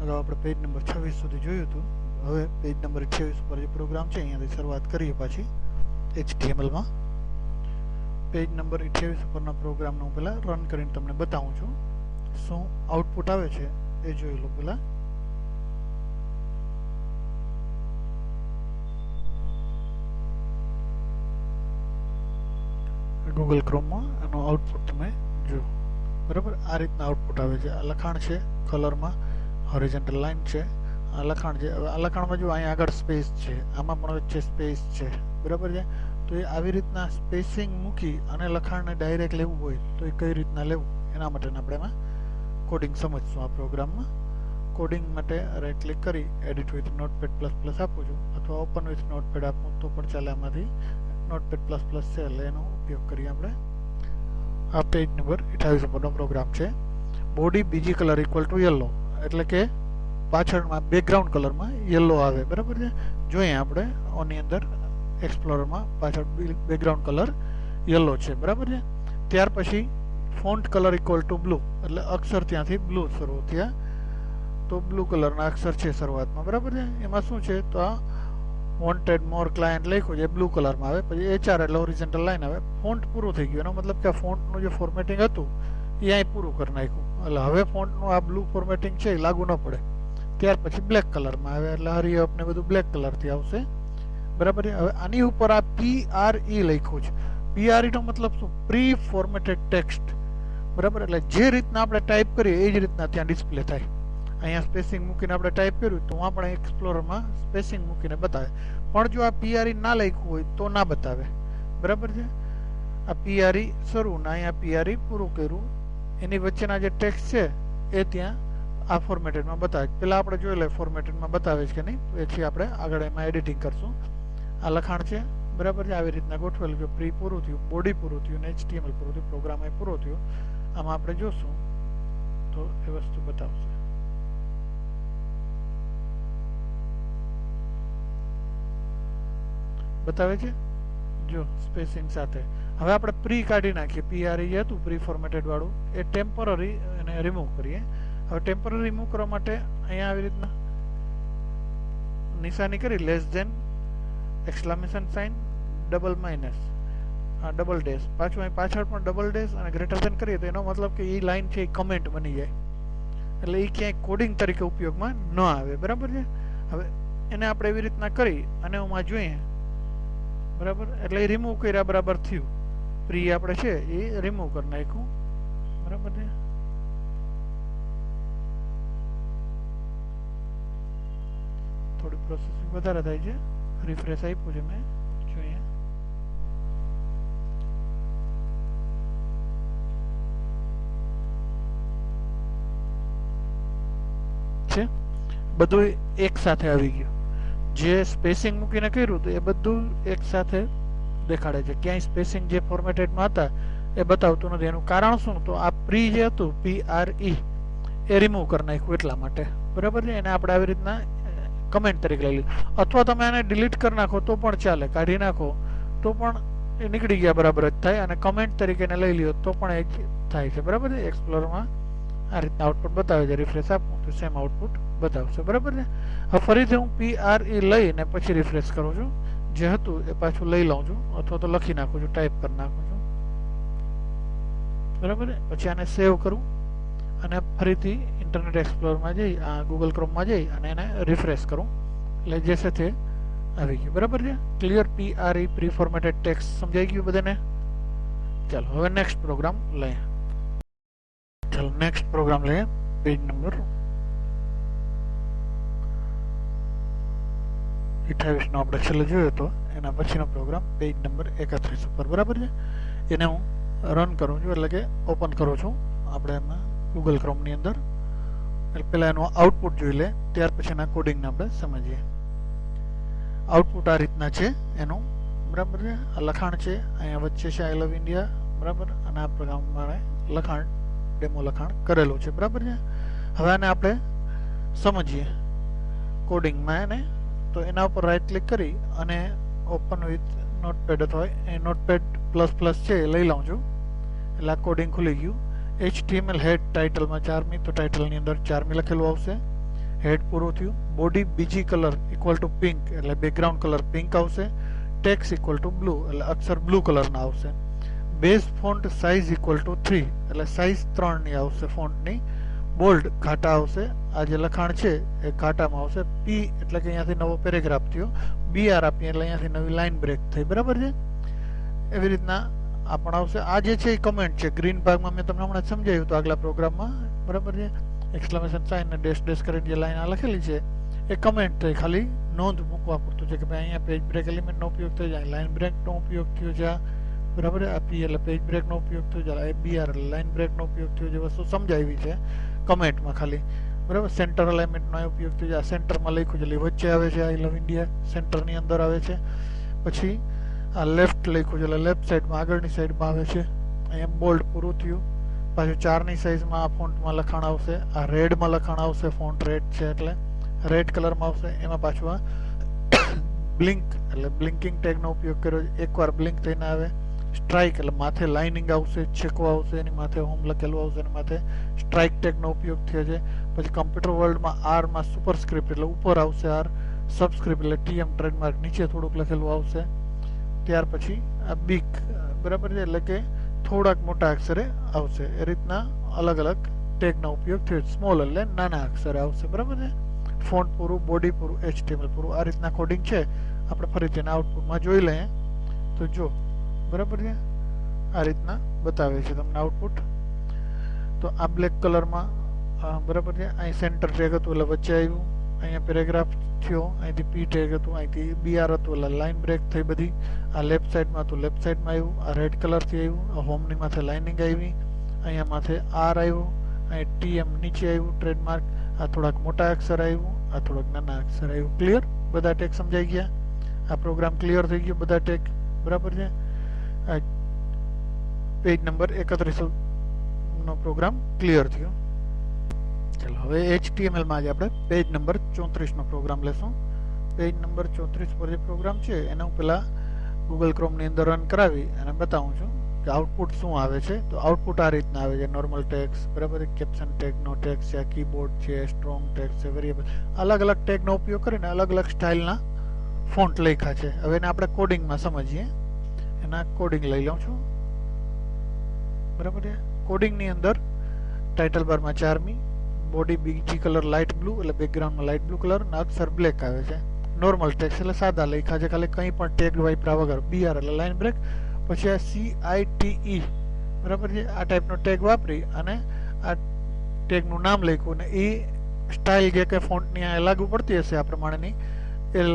अगाऊ આપણે page number 26 સુધી જોયું હતું. હવે પેજ નંબર 28 પર જે પ્રોગ્રામ છે અહીંયાથી શરૂઆત કરીએ પાછી HTML માં. પેજ નંબર 28 ઉપરના પ્રોગ્રામનો હું પહેલા રન કરીને તમને બતાવું છું. શું આઉટપુટ આવે છે એ જોઈ લો પહેલા. ગૂગલ ક્રોમમાં એનો આઉટપુટ તમે જો. બરાબર, આ રીતના આઉટપુટ આવે છે. આ લખાણ છે કલરમાં, હોરિઝોન્ટલ લાઈન છે, આ લખાણ છે. હવે આ લખાણમાં જો અહીંયા આગળ સ્પેસ છે, આમાં પણ વચ્ચે સ્પેસ છે. બરાબર છે. તો એ આવી રીતના સ્પેસિંગ મૂકી અને લખાણને ડાયરેક્ટ લેવું હોય તો એ કઈ રીતના લેવું એના માટે આપણે એમાં કોડિંગ સમજશું. આ પ્રોગ્રામમાં કોડિંગ માટે રાઈટ ક્લિક કરી edit with Notepad plus plus આપું છું, અથવા ઓપન વિથ નોટપેડ આપું તો પણ ચાલે. આમાંથી નોટપેડ પ્લસ પ્લસ છે એટલે એનો ઉપયોગ કરીએ આપણે. આ પેજ નંબર 28 ઉપરનો પ્રોગ્રામ છે. બોડી બીજી કલર ઇક્વલ ટુ યલો, એટલે કે પાછળમાં બેકગ્રાઉન્ડ કલરમાં યલો આવે. બરાબર છે. જોઈએ આપણે ઓની અંદર એક્સપ્લોરરમાં પાછળ બેકગ્રાઉન્ડ કલર યલો છે. બરાબર છે. ત્યાર પછી font colour equal to blue, એટલે અક્ષર ત્યાંથી બ્લુ શરૂ થયા તો બ્લુ કલરના અક્ષર છે શરૂઆતમાં. બરાબર છે. એમાં શું છે તો આ વોન્ટેડ મોર ક્લાયન્ટ લખ્યું છે બ્લુ કલરમાં આવે, પછી HR એટલે હોરિઝોન્ટલ લાઈન આવે. ફોન્ટ પૂરું થઈ ગયું, એનો મતલબ કે આ ફોન્ટનું જે ફોર્મેટિંગ હતું એ અહીં પૂરું કરી નાખ્યું. એટલે હવે ફોન્ટનું આ બ્લુ ફોર્મેટિંગ છે એ લાગુ ન પડે. ત્યાર પછી બ્લેક કલરમાં આવે, એટલે હરી અપ ને બધું બ્લેક કલરથી આવશે. બરાબર છે. હવે આની ઉપર આ PRE લખ્યું છે. PRE નો મતલબ શું? Pre formatted text. બરાબર, એટલે જે રીતના આપણે ટાઈપ કરીએ એ જ રીતના ત્યાં ડિસ્પ્લે થાય. અહીંયા સ્પેસિંગ મૂકીને આપણે ટાઈપ કર્યું તો આપણે એક્સપ્લોરરમાં સ્પેસિંગ મૂકીને બતાવે. પણ જો આ PRE ના લખ્યું હોય તો ના બતાવે. બરાબર છે. આ PRE શરૂ ને અહીંયા PRE પૂરું કર્યું, એની વચ્ચેના જે ટેક્સ્ટ છે એ ત્યાં આ ફોર્મેટેડમાં બતાવે. પેલા આપણે જોઈ લે ફોર્મેટેડમાં બતાવે છે કે નહીં, તો એથી આપણે આગળ એમાં એડિટિંગ કરશું. આ લખાણ છે. બરાબર છે. આવી રીતના ગોઠવેલું છે. પ્રી પૂરું થયું, બોડી પૂરું થયું ને HTML પૂરું થયું, પ્રોગ્રામ એ પૂરો થયો. આમાં આપણે જોશું તો એ વસ્તુ બતાવશે. બતાવે છે જો સ્પેસિંગ સાથે. હવે આપણે પ્રી કાઢી નાખીએ. PRE જે હતું પ્રી ફોર્મેટેડ વાળું એ ટેમ્પરરી એને રિમૂવ કરીએ. હવે ટેમ્પરરી રિમૂવ કરવા માટે અહીંયા આવી રીતના નિશાની કરી less than exclamation sign double minus double dash, પાછું અહીં પાછળ પણ ડબલ ડેશ અને ગ્રેટર ધેન કરીએ તો એનો મતલબ કે એ લાઈન છે એ કમેન્ટ બની જાય, એટલે એ ક્યાંય કોડિંગ તરીકે ઉપયોગમાં ન આવે. બરાબર છે. હવે એને આપણે એવી રીતના કરી અને હું જોઈએ. બરાબર, એટલે એ રિમૂવ કર્યા બરાબર થયું. પ્રી આપણે છે એ રિમૂવ કરી નાખ્યું. બરાબર છે. થોડી પ્રોસેસિંગ વધારે થાય છે. રિફ્રેશ આપ્યું છે મેં, જોઈએ. છે બધું એક સાથે આવી ગયું. જે સ્પેસિંગ મૂકીને કર્યું હતું એ બધું એક સાથે દેખાડે છે. ક્યાંય સ્પેસિંગ જે ફોર્મેટેડમાં હતા એ બતાવતું નથી. એનું કારણ શું? તો આ પ્રી જે હતું PRE એ રિમૂવ કરી નાખ્યું એટલા માટે. બરાબર છે. એને આપણે આવી રીતના કમેન્ટ તરીકે લઈ લીધું, અથવા તમે એને ડિલીટ કરી નાખો તો પણ ચાલે, કાઢી નાખો તો પણ એ નીકળી ગયા બરાબર જ થાય, અને કમેન્ટ તરીકે એને લઈ લ્યો તો પણ એ જ થાય છે. બરાબર છે. એક્સપ્લોરમાં આ રીતના આઉટપુટ બતાવે છે. રિફ્રેશ આપું તો સેમ આઉટપુટ બતાવશે. બરાબર છે. હવે ફરીથી હું PRE લઈને પછી રિફ્રેશ કરું છું. જે હતું એ પાછું લઈ લઉં છું, અથવા તો લખી નાખું છું, ટાઈપ કરી નાખું છું. બરાબર છે. પછી આને સેવ કરું અને ફરીથી ઇન્ટરનેટ એક્સપ્લોરમાં જઈ ગૂગલ ક્રોમમાં જઈ અને એને રિફ્રેશ કરું, એટલે જે છે તે આવી ગયું. બરાબર છે. Clear PRE pre formatted text સમજાઈ ગયું બધાને? ચાલો હવે નેક્સ્ટ પ્રોગ્રામ લઈએ. ચાલો નેક્સ્ટ પ્રોગ્રામ લઈએ. પેજ નંબર 28 નો આપણે છેલ્લે જોયો હતો, એના પછીનો પ્રોગ્રામ પેજ નંબર 31 ઉપર. બરાબર છે. એને હું રન કરું છું, એટલે કે ઓપન કરું છું આપણે એમાં ગૂગલ ક્રોમની અંદર. એટલે પહેલાં એનું આઉટપુટ જોઈ લે, ત્યાર પછી એના કોડિંગને આપણે સમજીએ. આઉટપુટ આ રીતના છે એનું. બરાબર છે. આ લખાણ છે, અહીંયા વચ્ચે છે આઈ લવ ઇન્ડિયા. બરાબર, અને આ પ્રોગ્રામમાં લખાણ ડેમો લખાણ કરેલું છે. બરાબર છે. હવે આને આપણે સમજીએ કોડિંગમાં એને. તો એના ઉપર રાઈટ ક્લિક કરી અને ઓપન વિથ નોટપેડ અથવા એ નોટપેડ પ્લસ પ્લસ છે એ લઈ લઉં છું, એટલે આ કોડિંગ ખુલી ગયું. HTML હેડ ટાઇટલમાં 4મી, તો ટાઇટલની અંદર 4મી લખેલું આવશે. હેડ પૂરું થયું. બોડી બીજી કલર ઇક્વલ ટુ પિંક એટલે બેકગ્રાઉન્ડ કલર પિંક આવશે. ટેક્સ ઇક્વલ ટુ બ્લુ એટલે અક્ષર બ્લુ કલરના આવશે. Base font size equal to 3 એટલે સાઇઝ 3 ની આવશે ફોન્ટની. બોલ્ડ ઘાટા આવશે. આ જે લખાણ છે એ ઘાટામાં આવશે. પી એટલે કે અહીંયાથી નવો પેરેગ્રાફ થયો. બીઆર આપીએ એટલે અહીંયાથી નવી લાઇન બ્રેક થઈ. બરાબર છે. એવી રીતના આ પણ આવશે. આ જે છે એ કમેન્ટ છે. ગ્રીન ભાગમાં મેં તમને હમણાં સમજાવ્યું હતું આગલા પ્રોગ્રામમાં. બરાબર છે. એક્સક્લેમેશન સાઇન ને ડેશ ડેશ કરીને જે લાઈન આ લખેલી છે એ કમેન્ટ થઈ, ખાલી નોંધ મૂકવા પૂરતું છે કે ભાઈ અહીંયા પેજ બ્રેક એલિમેન્ટનો ઉપયોગ થઈ જાય, લાઇન બ્રેકનો ઉપયોગ થયો છે. બરાબર. આ પી એટલે પેજ બ્રેકનો ઉપયોગ થયો છે. બીઆર એટલે લાઇન બ્રેકનો ઉપયોગ થયો છે. વસ્તુ સમજાવી છે કમેન્ટમાં ખાલી. બરાબર. સેન્ટર અલાઇનમેન્ટનો ઉપયોગ થયો છે. આ સેન્ટરમાં લખ્યું છે એટલે વચ્ચે આવે છે. આઈ લવ ઇન્ડિયા સેન્ટરની અંદર આવે છે. પછી આ લેફ્ટ લખ્યું છે એટલે લેફ્ટ સાઈડમાં આગળની સાઈડમાં આવે છે. અહીંયા બોલ્ડ પૂરું થયું. પાછું 4 ની સાઈઝમાં આ ફોન્ટમાં લખાણ આવશે. આ રેડમાં લખાણ આવશે. ફોન્ટ રેડ છે એટલે રેડ કલરમાં આવશે. એમાં પાછું આ બ્લિંક એટલે બ્લિંકિંગ ટેગનો ઉપયોગ કર્યો છે. એકવાર બ્લિંક થઈને આવે. સ્ટ્રાઇક એટલે માથે લાઇનિંગ આવશે, છેકો આવશે, એની માથે હોમ લખેલું આવશે, એની માથે સ્ટ્રાઇક ટેગનો ઉપયોગ થયો છે. પછી કમ્પ્યુટર વર્લ્ડમાં આરમાં સુપરસ્ક્રિપ્ટ એટલે ઉપર આવશે આર, સબસ્ક્રિપ્ટ એટલે ટીએમ ટ્રેડમાર્ક નીચે થોડુંક લખેલું આવશે. ત્યાર પછી આ બીક બરાબર છે એટલે કે થોડાક મોટા અક્ષરે આવશે. એ રીતના અલગ અલગ ટેગનો ઉપયોગ થયો. સ્મોલ એટલે નાના અક્ષરે આવશે. બરાબર છે. ફોન્ટ પૂરું, બોડી પૂરું, HTML પૂરું. આ રીતના કોડિંગ છે. આપણે ફરીથી એના આઉટપુટમાં જોઈ લઈએ તો જો બરાબર છે આ રીતના બતાવે છે તમને આઉટપુટ. તો આ બ્લેક કલરમાં બરાબર છે. અહીં સેન્ટર ટેગ હતું એટલે વચ્ચે આવ્યું. અહીંયા પેરેગ્રાફ થયો. અહીંથી પી ટેગ હતું, અહીંથી બીઆર હતું એટલે લાઇન બ્રેક થઈ બધી. આ લેફ્ટ સાઈડમાં હતું, લેફ્ટ સાઈડમાં આવ્યું. આ રેડ કલરથી આવ્યું. આ હોમની માથે લાઇનિંગ આવી. અહીંયા માથે આર આવ્યું. અહીં TM નીચે આવ્યું ટ્રેડમાર્ક. આ થોડાક મોટા અક્ષર આવ્યું. આ થોડાક નાના અક્ષર આવ્યું. ક્લિયર? બધા ટેગ સમજાઈ ગયા. આ પ્રોગ્રામ ક્લિયર થઈ ગયો બધા ટેગ. બરાબર છે. આ પેજ નંબર 31 નો પ્રોગ્રામ ક્લિયર થયો. ચલો હવે HTML માં જ આપણે પેજ નંબર 34 નો પ્રોગ્રામ લેશું. પેજ નંબર 34 પર જે પ્રોગ્રામ છે એને હું પહેલા Google Chrome ની અંદર રન કરાવી અને બતાવું છું કે આઉટપુટ શું આવે છે. તો આઉટપુટ આ રીતના આવે છે. નોર્મલ ટેક્સ બરાબર, કેપ્શન ટેગ નો ટેક્સ છે, કીબોર્ડ છે, સ્ટ્રોંગ ટેક્સ છે, વેરિયેબલ, અલગ અલગ ટેગ નો ઉપયોગ કરીને અલગ અલગ સ્ટાઇલના ફોન્ટ લખ્યા છે. હવે એને આપણે કોડિંગમાં સમજીએ. એના કોડિંગ લઈ લઉં છું. બરાબર છે. કોડિંગની અંદર ટાઇટલ બારમાં 4મી, બોડી બીજી કલર લાઇટ બ્લુ એટલે બેકગ્રાઉન્ડમાં લાઇટ બ્લુ કલર અને અક્ષર બ્લેક આવે છે. નોર્મલ ટેક્સ એટલે સાદા લખ્યા છે, ખાલી કંઈ પણ ટેગ વાપર્યા વગર. બીઆર એટલે લાઇન બ્રેક. પછી આ CITE બરાબર છે. આ ટાઈપનો ટેગ વાપરી અને આ ટેગનું નામ લખ્યું ને એ સ્ટાઇલ જે કંઈ ફોન્ટની આ લાગુ પડતી હશે આ પ્રમાણેની એ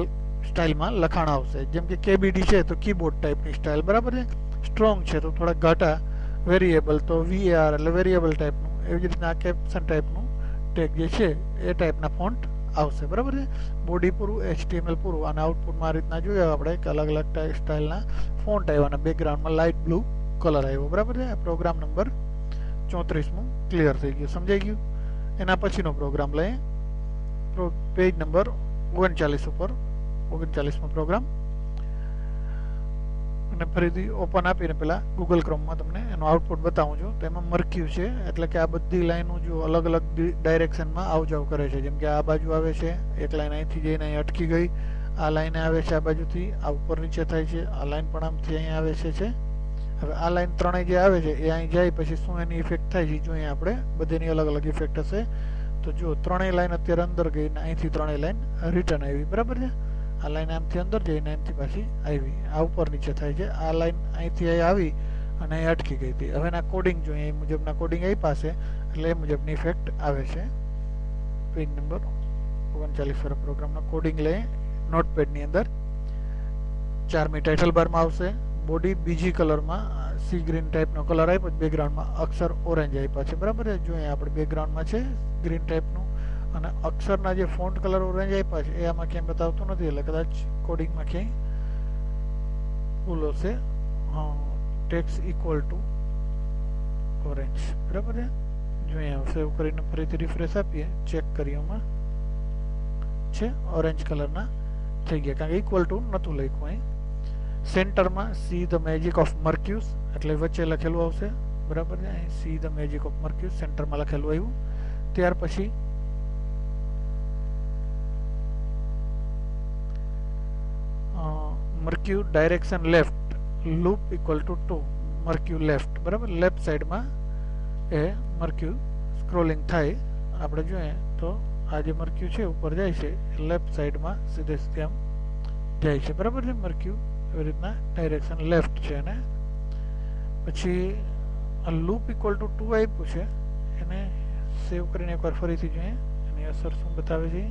સ્ટાઇલમાં લખાણ આવશે. જેમ કે KBD છે તો કીબોર્ડ ટાઈપની સ્ટાઇલ. બરાબર છે. સ્ટ્રોંગ છે તો થોડા ઘાટા. વેરિયેબલ તો VAR એટલે વેરિયેબલ ટાઈપનું. એવી જ રીતના કેપ્શન ટાઈપનું ટેગ જે છે એ ટાઈપના ફોન્ટ આવશે. બરાબર છે. બોડી પૂરું, HTML પૂરું. અને આઉટપુટમાં આ રીતના જોયા આપણે કે અલગ અલગ સ્ટાઇલના ફોન્ટ આવ્યા અને બેકગ્રાઉન્ડમાં લાઇટ બ્લુ કલર આવ્યો. બરાબર છે. પ્રોગ્રામ નંબર 34 ક્લિયર થઈ ગયું, સમજાઈ ગયું. એના પછીનો પ્રોગ્રામ લઈએ. પેજ નંબર 39 ઉપર 39મો પ્રોગ્રામ. અને ફરીથી ઓપન આપીને પેલા Google Chromeમાં તમને એનું આઉટપુટ બતાવું છું. તો એમાં મરક્યું છે એટલે કે આ બધી લાઈનો જો અલગ અલગ ડાયરેક્શનમાં આવ જાવ કરે છે. જેમ કે આ બાજુ આવે છે, એક લાઈન અહીંથી જઈને અહીં અટકી ગઈ. આ લાઈન આવે છે આ બાજુથી, આ ઉપર નીચે થાય છે. આ લાઈન પણ આમથી અહીંયા આવે છે. હવે આ લાઈન ત્રણેય જે આવે છે એ અહીં જાય પછી શું એની ઇફેક્ટ થાય છે જોઈએ આપણે. બધીની અલગ અલગ ઇફેક્ટ હશે. તો જો ત્રણેય લાઈન અત્યારે અંદર ગઈ ને અહીંથી ત્રણેય લાઈન રિટર્ન આવી. બરાબર છે. આ લાઈન આમથી અંદર જઈને એમથી પાછી આવી. આ ઉપર નીચે થાય છે. આ લાઈન અહીંથી અહીં આવી અને અહીં અટકી ગઈ હતી. હવે એના કોડિંગ જોઈએ એ મુજબના કોડિંગ અહીં પાસે એટલે એ મુજબની ઇફેક્ટ આવે છે. પેજ નંબર 39 પર પ્રોગ્રામનો કોડિંગ લઈએ. નોટપેડની અંદર 4મી ટાઇટલ બારમાં આવશે. બોડી બીજી કલરમાં સી ગ્રીન ટાઈપનો કલર આપ્યો. બેકગ્રાઉન્ડમાં અક્ષર ઓરેન્જ આપ્યા છે. બરાબર છે. જોઈએ આપણે બેકગ્રાઉન્ડમાં છે ગ્રીન ટાઈપનું અને અક્ષરના જે ફોન્ટ કલર ઓરેન્જ આપ્યા છે એ આમાં ક્યાંય બતાવતું નથી એટલે કદાચ કોડિંગમાં ક્યાંય ભૂલ હશે. Tax equal to orange. બરાબર છે. જોઈએ સેવ કરીને ફરીથી રિફ્રેશ આપીએ, ચેક કરીએ. એમાં છે ઓરેન્જ કલરના થઈ ગયા કારણ કે ઇક્વલ ટુ નહોતું લખ્યું. અહીં સેન્ટરમાં see the magic of Marcus એટલે વચ્ચે લખેલું આવશે. બરાબર છે. અહીં see the magic of Marcus સેન્ટરમાં લખેલું આવ્યું. ત્યાર પછી મર્ક્યુ direction left loop equal to 2 મર્ક્યુ લેફ્ટ બરાબર લેફ્ટ સાઈડમાં એ મર્ક્યુ સ્ક્રોલિંગ થાય આપણે જોઈએ તો આ જે મર્ક્યુ છે ઉપર જાય છે લેફ્ટ સાઈડમાં સીધે સીધે આમ જાય છે બરાબર છે મર્ક્યુ એવી રીતના ડાયરેક્શન લેફ્ટ છે અને પછી આ લૂપ ઇક્વલ ટુ 2 આપ્યું છે એને સેવ કરીને એકવાર ફરીથી જોઈએ એની અસર શું બતાવે છે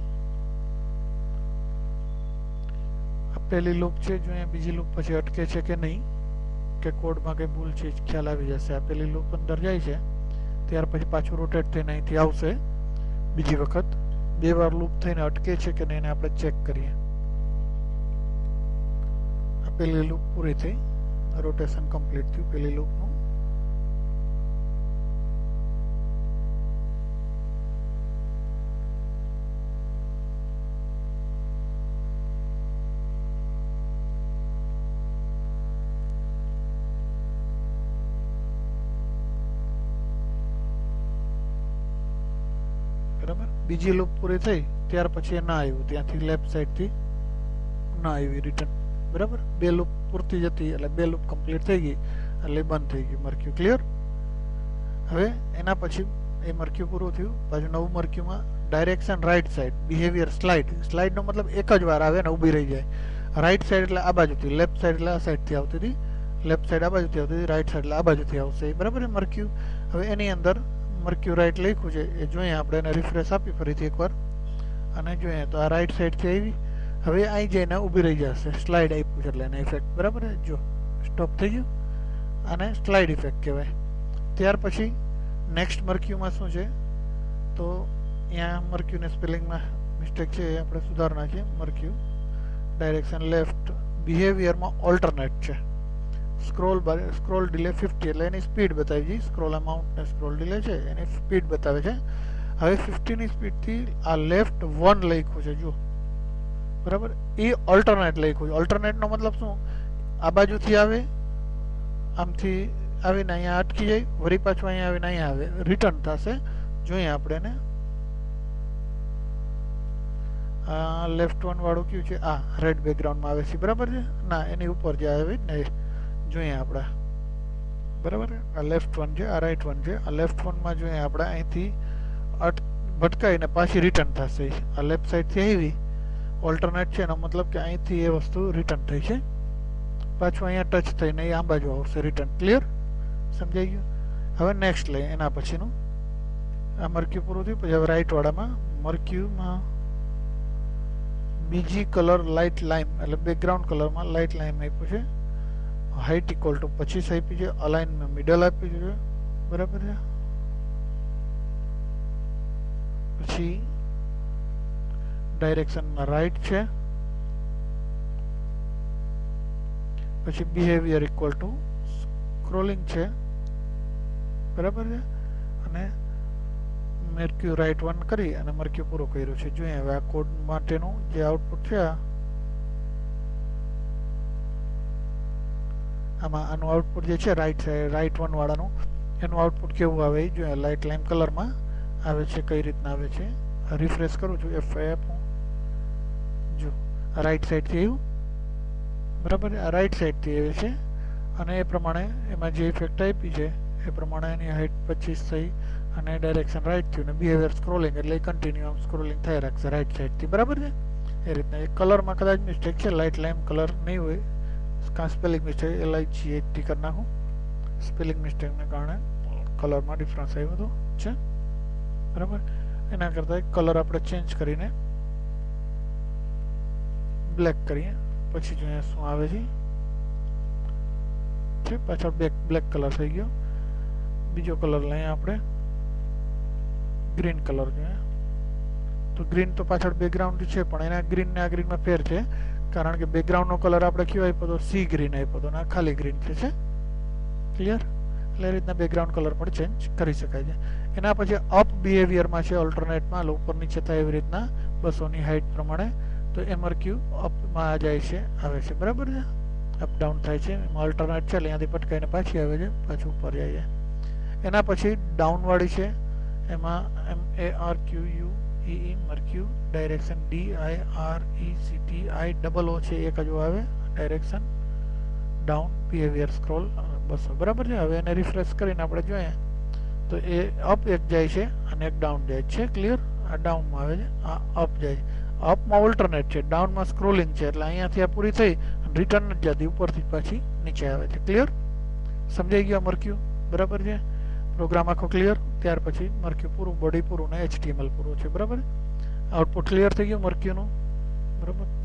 આ પહેલી લૂપ છે જોઈએ બીજી લૂપ પછી અટકે છે કે નહીં કે કોડમાં કંઈ ભૂલ છે ખ્યાલ આવી જશે આ પહેલી લૂપ અંદર જાય છે ત્યાર પછી પાછું રોટેટ થઈને અહીંથી આવશે બીજી વખત 2 વાર લૂપ થઈને અટકે છે કે નહીં એને આપણે ચેક કરીએ આ પહેલી લૂપ પૂરી થઈ રોટેશન કમ્પ્લીટ થયું પહેલી લૂપનું બરાબર બીજી લૂપ પૂરી થઈ ત્યાર પછી ના આવ્યું ત્યાંથી લેફ્ટ સાઈડથી ના આવી રિટર્ન બરાબર 2 લૂપ પૂરતી જતી એટલે 2 લૂપ કમ્પ્લીટ થઈ ગઈ એટલે બંધ થઈ ગયું મર્ક્યુ ક્લિયર હવે એના પછી એ મર્ક્યુ પૂરું થયું પાછું નવું મર્ક્યુમાં ડાયરેક્શન રાઈટ સાઈડ બિહેવિયર સ્લાઇડનો મતલબ એક જ વાર આવે ને ઊભી રહી જાય રાઈટ સાઈડ એટલે આ બાજુથી લેફ્ટ સાઈડ એટલે આ સાઈડથી આવતી હતી લેફ્ટ સાઈડ આ બાજુથી આવતી હતી રાઈટ સાઈડ એટલે આ બાજુથી આવશે બરાબર મર્ક્યુ હવે એની અંદર મર્ક્યુ રાઈટ લખ્યું છે એ જોઈએ આપણે એને રિફ્રેશ આપી ફરીથી એકવાર અને જોઈએ તો આ રાઈટ સાઈડથી આવી હવે અહીં જઈને ઊભી રહી જશે સ્લાઇડ આપ્યું છે એટલે એને ઇફેક્ટ બરાબર જો સ્ટોપ થઈ ગયું અને સ્લાઇડ ઇફેક્ટ કહેવાય ત્યાર પછી નેક્સ્ટ મર્ક્યુમાં શું છે તો અહીંયા મર્ક્યુને સ્પેલિંગમાં મિસ્ટેક છે એ આપણે સુધાર નાખીએ મર્ક્યુ ડાયરેક્શન લેફ્ટ બિહેવિયરમાં ઓલ્ટરનેટ છે સ્ક્રોલ ડિલે 50 એટલે એની સ્પીડ બતાવી છે સ્ક્રોલ અમાઉન્ટ ને સ્ક્રોલ ડિલે છે એની સ્પીડ બતાવે છે હવે 50 ની સ્પીડથી આ લેફ્ટ 1 લખ્યું છે જો બરાબર એ ઓલ્ટરનેટ લખ્યું છે ઓલ્ટરનેટનો મતલબ શું આ બાજુથી આવે આમથી આવીને અહીંયા અટકી જાય વળી પાછું અહીંયા આવીને અહીંયા આવે રિટર્ન થશે જોઈએ આપણે એને લેફ્ટ 1 વાળું કયું છે આ રેડ બેકગ્રાઉન્ડમાં આવે છે બરાબર છે ના એની ઉપર જે આવે ને જોઈએ આપણે બરાબર આ લેફ્ટ 1 છે આ રાઈટ 1 છે આ લેફ્ટ 1 માં જોઈએ આપણે અહીંથી ભટકાઈને પાછી રિટર્ન થશે આ લેફ્ટ સાઈડથી આવી ઓલ્ટરનેટ છે એનો મતલબ કે અહીંથી એ વસ્તુ રિટર્ન થઈ છે પાછું અહીંયા ટચ થઈને એ આ બાજુ આવશે રિટર્ન ક્લિયર સમજાઈ ગયું હવે નેક્સ્ટ લઈએ એના પછીનું આ મર્ક્યુ પૂરું થયું પછી હવે રાઈટ વાળામાં મર્ક્યુમાં બીજી કલર લાઇટ લાઇમ એટલે બેકગ્રાઉન્ડ કલરમાં લાઇટ લાઇમ આપ્યું છે હાઇટ ઇક્વલ ટુ 25 આપી છે અલાઇનમાં મિડલ આપ્યું છે બરાબર છે પછી ડાયરેક્શનમાં રાઈટ છે પછી બિહેવિયર ઇક્વલ ટુ સ્ક્રોલિંગ છે બરાબર છે અને મર્ક્યુ રાઈટ 1 કરી અને મર્ક્યુ પૂરો કર્યો છે જોઈએ હવે આ કોડ માટેનું જે આઉટપુટ છે આમાં આનું આઉટપુટ જે છે રાઈટ 1 વાળાનું એનું આઉટપુટ કેવું આવે એ જોઈએ લાઇટ લાઇમ કલરમાં આવે છે કઈ રીતના આવે છે રિફ્રેશ કરું છું F5 જો રાઈટ સાઈડથી આવ્યું બરાબર આ રાઈટ સાઈડથી આવે છે અને એ પ્રમાણે એમાં જે ઇફેક્ટ આપી છે એ પ્રમાણે એની હાઇટ 25 થઈ અને ડાયરેક્શન રાઈટ થયું ને બિહેવિયર સ્ક્રોલિંગ એટલે કન્ટિન્યુ આમ સ્ક્રોલિંગ થઈ રાખશે રાઈટ સાઈડથી બરાબર છે એ રીતના એ કલરમાં કદાચ મિસ્ટેક છે લાઇટ લાઇમ કલર નહીં હોય કાં સ્પેલિંગ મિસ્ટેક LIGHT કરી નાખું સ્પેલિંગ મિસ્ટેકને કારણે કલરમાં ડિફરન્સ આવ્યો હતો છે બરાબર એના કરતાં કલર આપણે ચેન્જ કરીને બ્લેક કરીએ પછી જોઈએ શું આવે છે પાછળ બ્લેક કલર થઈ ગયો બીજો કલર લઈએ આપણે ગ્રીન કલર જોઈએ તો ગ્રીન તો પાછળ બેકગ્રાઉન્ડ છે પણ એના ગ્રીન ને આ ગ્રીનમાં ફેર છે કારણ કે બેકગ્રાઉન્ડનો કલર આપણે કયો આપ્યો તો સી ગ્રીન આપ્યો તો ના ખાલી ગ્રીન છે ક્લિયર એટલે એ રીતના બેકગ્રાઉન્ડ કલર પણ ચેન્જ કરી શકાય છે એના પછી અપ બિહેવિયરમાં છે ઓલ્ટરનેટમાં ઉપર નીચે થાય એવી રીતના 200 ની હાઇટ પ્રમાણે તો એ મર્ક્યુ અપમાં જાય છે આવે છે બરાબર છે અપ ડાઉન થાય છે એમાં ઓલ્ટરનેટ છે એટલે અહીંયાથી પટકાઈને પાછી આવે છે પાછું ઉપર જાય છે એના પછી ડાઉન વાળી છે એમાં MARQUEE મર્ક્યુ ડાયરેક્શન DIRECTIOO છે એક જ આવે ડાયરેક્શન ડાઉન બિહેવિયર સ્ક્રોલ 200 બરાબર છે. હવે એને રિફ્રેશ કરીને આપણે જોઈએ તો એ અપ એક જાય છે અને એક ડાઉન જાય છે. ક્લિયર? આ ડાઉનમાં આવે છે, આ અપ જાય છે. અપમાં ઓલ્ટરનેટ છે, ડાઉનમાં સ્ક્રોલિંગ છે. એટલે અહીંયાથી આ પૂરી થઈ રિટર્ન જ જતી, ઉપરથી પાછી નીચે આવે છે. ક્લિયર? સમજાઈ ગયું મર્ક્યુ? બરાબર છે. પ્રોગ્રામ આખો ક્લિયર. ત્યાર પછી મર્ક્યુ પૂરું, બોડી પૂરું ને HTML પૂરું છે. બરાબર? આઉટપુટ ક્લિયર થઈ ગયું મર્ક્યુનું? બરાબર?